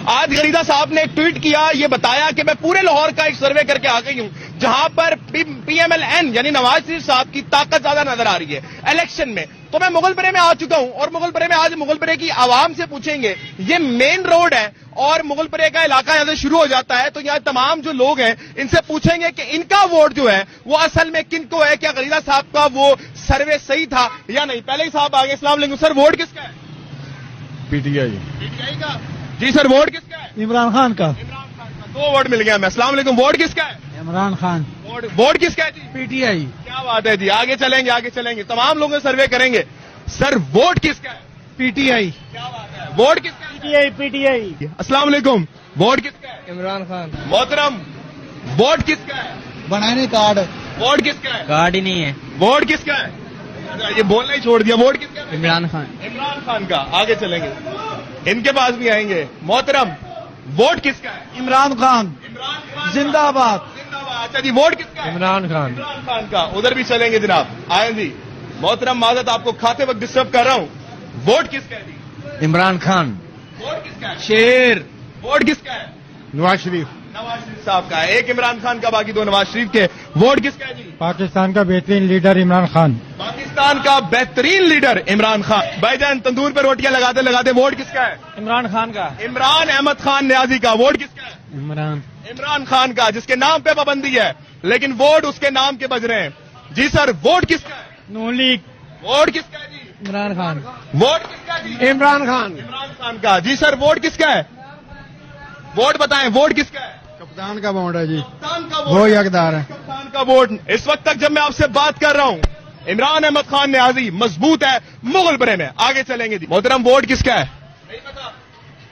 آج غریدہ صاحب نے ایک ٹویٹ کیا, یہ بتایا کہ میں پورے لاہور کا ایک سروے کر کے آ گئی ہوں جہاں پر پی ایم ایل این یعنی نواز شریف صاحب کی طاقت زیادہ نظر آ رہی ہے الیکشن میں. تو میں مغل پورے میں آ چکا ہوں اور مغل پورے میں آج مغل پورے کی عوام سے پوچھیں گے. یہ مین روڈ ہے اور مغل پورے کا علاقہ یہاں سے شروع ہو جاتا ہے, تو یہاں تمام جو لوگ ہیں ان سے پوچھیں گے کہ ان کا ووٹ جو ہے وہ اصل میں کن کو ہے, کیا غریدہ صاحب کا وہ سروے صحیح تھا یا نہیں. پہلے ہی صاحب آگے. السلام علیکم سر, ووٹ کس کا ہے؟ P T I. P T I کا. جی سر, ووٹ کس کا ہے؟ عمران خان کا. عمران خان کا. 2 ووٹ مل گیا ہمیں. السلام علیکم, ووٹ کس کا ہے؟ عمران خان. ووٹ کس کا ہے جی؟ P T I. کیا بات ہے جی, آگے چلیں گے آگے چلیں گے, تمام لوگوں سے سروے کریں گے. سر ووٹ کس کا ہے؟ P T I. کیا بات ہے, ووٹ کس کا ہے؟ P T I. P T I. السلام علیکم, ووٹ کس کا ہے؟ عمران خان. محترم, ووٹ کس کا ہے؟ بنانے کارڈ. ووٹ کس کا ہے؟ کارڈ ہی نہیں ہے. ووٹ کس کا ہے؟ یہ بولنا ہی چھوڑ دیا. ووٹ کس کا ہے؟ عمران خان. عمران خان کا. آگے چلیں گے, ان کے پاس بھی آئیں گے. محترم, ووٹ کس کا ہے؟ عمران خان. عمران خان. زندہ آباد. زندہ باد. اچھا جی, ووٹ کس کا ہے؟ عمران خان. عمران خان کا. ادھر بھی چلیں گے جناب, آئیں جی. محترم معذرت, آپ کو کھاتے وقت ڈسٹرب کر رہا ہوں. ووٹ کس کا ہے جی؟ عمران خان. ووٹ کس کا ہے؟ شیر. ووٹ کس کا ہے؟ نواز شریف. نواز شریف صاحب کا ہے. ایک عمران خان کا, باقی 2 نواز شریف کے. ووٹ کس کا ہے جی؟ پاکستان کا بہترین لیڈر عمران خان. پاکستان کا بہترین لیڈر عمران خان. بھائی جان, تندور پہ روٹیاں لگاتے لگاتے ووٹ کس کا ہے؟ عمران خان کا. عمران احمد خان نیازی کا. ووٹ کس کا ہے؟ عمران خان کا, جس کے نام پہ پابندی ہے لیکن ووٹ اس کے نام کے بج رہے ہیں. جی سر, ووٹ کس کا ہے؟ نون لیگ. ووٹ کس کا ہے جی؟ عمران خان. ووٹ کس کا ہے جی؟ عمران خان. عمران خان کا. جی سر, ووٹ کس کا ہے؟ ووٹ بتائیں, ووٹ کس کا ہے؟ کپتان کا ووٹ ہے جی. کپتان کا وہ ووٹ. یقدار ہے. کپتان کا ووٹ. اس وقت تک جب میں آپ سے بات کر رہا ہوں عمران احمد خان نیازی مضبوط ہے مغل پورے میں. آگے چلیں گے جی. محترم, ووٹ کس کا ہے؟ نہیں پتا.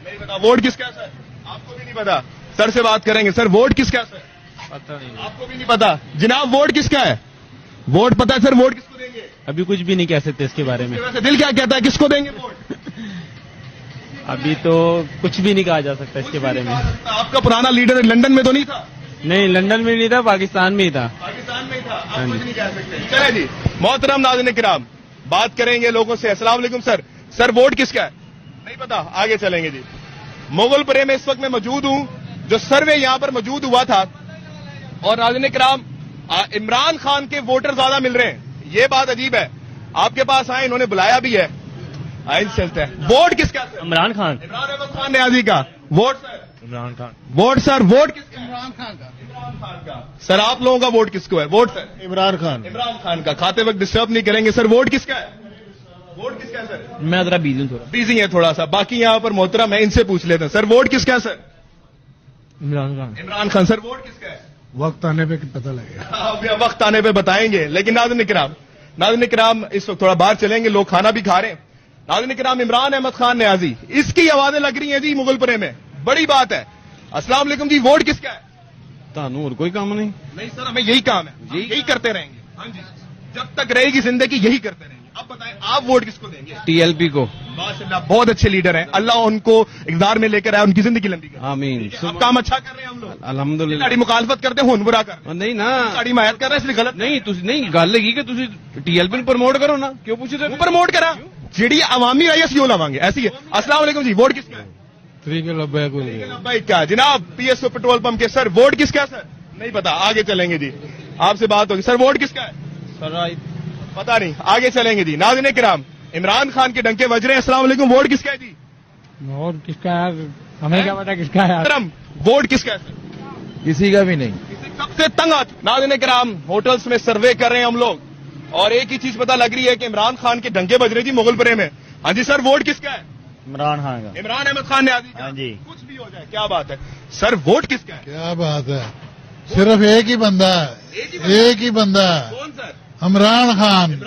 نہیں پتا. ووٹ کس کا ہے سر؟ آپ کو بھی نہیں پتا. سر سے بات کریں گے. سر, ووٹ کس کا ہے سر؟ پتہ نہیں. آپ کو بھی نہیں پتا. جناب, ووٹ کس کا ہے؟ ووٹ پتا ہے سر, ووٹ کس کو دیں گے؟ ابھی کچھ بھی نہیں کہہ سکتے اس کے بارے میں. ویسے دل کیا کہتا ہے, کس کو دیں گے ووٹ؟ ابھی تو کچھ بھی نہیں کہا جا سکتا اس کے بارے میں. آپ کا پرانا لیڈر لندن میں تو نہیں تھا؟ نہیں, لندن میں نہیں تھا, پاکستان میں ہی تھا. پاکستان میں ہی تھا. آپ کچھ نہیں کہہ سکتے. چلے جی. محترم ناظرین کرام, بات کریں گے لوگوں سے. السلام علیکم سر. سر, ووٹ کس کا ہے؟ نہیں پتا. آگے چلیں گے جی. مغل پورے میں اس وقت میں موجود ہوں. جو سروے یہاں پر موجود ہوا تھا, اور ناظرین کرام, عمران خان کے ووٹر زیادہ مل رہے ہیں. یہ بات عجیب ہے. آپ کے پاس آئے, انہوں نے بلایا بھی ہے. آئیں چلتے ہیں. ووٹ کس کا ہے؟ عمران خان. عمران احمد خان نیازی کا. ووٹ سر؟ عمران خان. ووٹ سر, ووٹ کس کا ہے؟ عمران خان کا. عمران خان کا. سر, آپ لوگوں کا ووٹ کس کو ہے؟ ووٹ سر؟ عمران خان. عمران خان کا. کھاتے وقت ڈسٹرب نہیں کریں گے. سر, ووٹ کس کا ہے؟ ووٹ کس کا ہے سر؟ میں ذرا بیزی ہوں تھوڑا. بیزی ہے تھوڑا سا. باقی یہاں پر محترم ہے, ان سے پوچھ لیتے ہیں. سر, ووٹ کس کا ہے سر؟ عمران خان. عمران خان. سر, ووٹ کس کا ہے؟ وقت آنے پہ پتہ لگے گا. اب وقت آنے پہ بتائیں گے. لیکن ناظرین کرام اس وقت تھوڑا باہر چلیں گے, لوگ کھانا بھی کھا رہے ہیں. ناظرین کرام, عمران احمد خان نیازی, اس کی آوازیں لگ رہی ہیں جی مغل پورے میں. بڑی بات ہے. السلام علیکم جی, ووٹ کس کا ہے؟ تانوں اور کوئی کام نہیں. نہیں سر, ہمیں یہی کام ہے, یہی کرتے رہیں گے. ہاں جی, جب تک رہے گی زندگی یہی کرتے رہیں گے. اب بتائیں, آپ ووٹ کس کو دیں گے؟ ٹی ایل پی کو. ماشاءاللہ, بہت اچھے لیڈر ہیں. اللہ ان کو اقتدار میں لے کر آئے, ان کی زندگی لمبی کرے. آمین. اب کام اچھا کر رہے ہیں ہم لوگ. الحمدللہ. ساڑی مخالفت کرتے ہیں, ہون برا کر رہے ہیں. نہیں نا. ساڑی حمایت کر رہے ہیں, اس لیے غلط نہیں گل لگی کہ تھی ٹی ایل پی پروموٹ کرو نا. کیوں پوچھتے پروموٹ کرا جیڑی عوامی رائے اسی لواں گے. ایسی ہے. السلام علیکم جی, ووٹ کس کا ہے؟ طریقے لبے کو. بھائی کیا جناب, P S O petrol pump کے. سر, ووٹ کس کا ہے سر؟ نہیں پتا. آگے چلیں گے جی, آپ سے بات ہوگی. سر, ووٹ کس کا ہے؟ پتا نہیں. آگے چلیں گے جی. ناظرین کرام, عمران خان کے ڈنکے بج رہے ہیں. السلام علیکم, ووٹ کس کا ہے جی؟ اور کس کا ہے ہمیں کیا پتا کس کا ہے. محترم, ووٹ کس کا ہے سر؟ کسی کا بھی نہیں. سب سے تنگ آتی. ناظرین کرام, ہوٹلس میں سروے کر رہے ہیں ہم لوگ, اور ایک ہی چیز پتا لگ رہی ہے کہ عمران خان کے ڈنکے بج رہے جی مغل پورے میں. ہاں جی سر, ووٹ کس کا ہے؟ عمران خان کا. عمران احمد خان نیازی کا. ہاں جی. کچھ بھی ہو جائے, کیا بات ہے. سر, ووٹ کس کا ہے؟ کیا بات ہے, صرف ایک ہی بندہ ہے, ایک ہی بندہ ہے, کون سر؟ عمران خان.